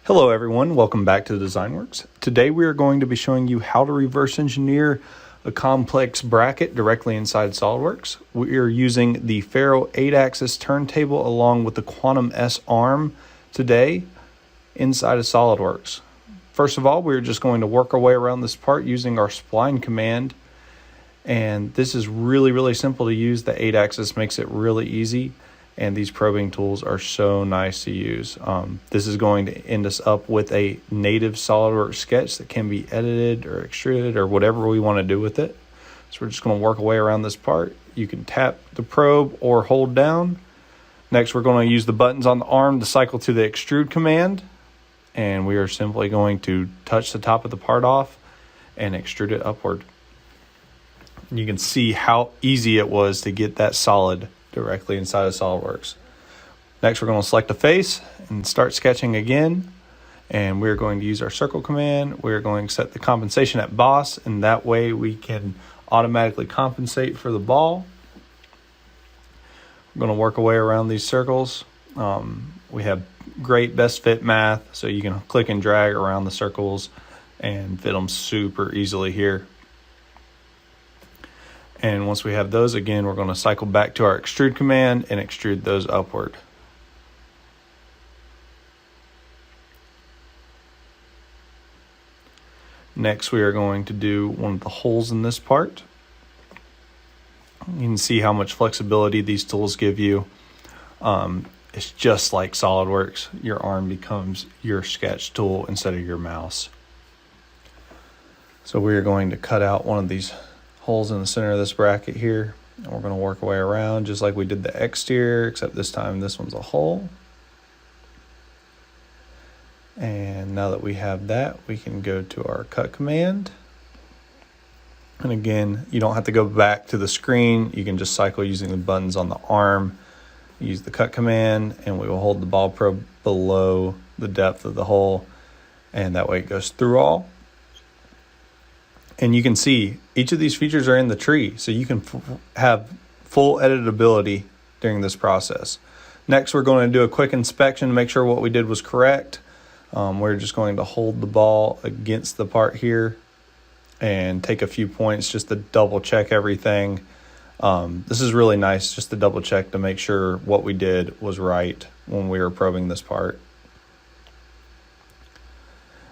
Hello everyone, welcome back to DezignWorks. Today we are going to be showing you how to reverse engineer a complex bracket directly inside SolidWorks. We are using the FARO 8-axis turntable along with the Quantum S arm today inside of SolidWorks. First of all, we're just going to work our way around this part using our spline command. And this is really simple to use. The 8-axis makes it really easy. And these probing tools are so nice to use. This is going to end us up with a native SolidWorks sketch that can be edited or extruded or whatever we want to do with it. So we're just going to work our way around this part. You can tap the probe or hold down. Next, we're going to use the buttons on the arm to cycle to the extrude command. And we are simply going to touch the top of the part off and extrude it upward. You can see how easy it was to get that solid directly inside of SolidWorks. Next, we're going to select a face and start sketching again. And we're going to use our circle command. We're going to set the compensation at boss, and that way we can automatically compensate for the ball. We're going to work our way around these circles. We have great best fit math, so you can click and drag around the circles and fit them super easily here. And once we have those, again, we're going to cycle back to our extrude command and extrude those upward. Next, we are going to do one of the holes in this part. You can see how much flexibility these tools give you. It's just like SolidWorks. Your arm becomes your sketch tool instead of your mouse. So we are going to cut out one of these holes in the center of this bracket here, and we're going to work our way around just like we did the exterior, except this time this one's a hole. And now that we have that, we can go to our cut command. And again, you don't have to go back to the screen. You can just cycle using the buttons on the arm. Use the cut command, and we will hold the ball probe below the depth of the hole, and that way it goes through all. And you can see each of these features are in the tree, so you can have full editability during this process. Next, we're going to do a quick inspection to make sure what we did was correct. We're just going to hold the ball against the part here and take a few points just to double check everything. This is really nice just to double check to make sure what we did was right when we were probing this part.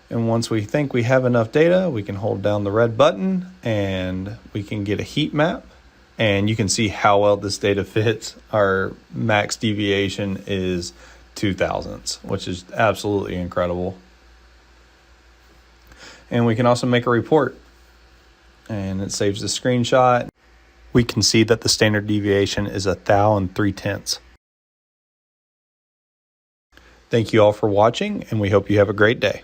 And once we think we have enough data, we can hold down the red button and we can get a heat map. And you can see how well this data fits. Our max deviation is 2 thousandths, which is absolutely incredible. And we can also make a report. And it saves the screenshot. We can see that the standard deviation is 1 thou and 3/10. Thank you all for watching, and we hope you have a great day.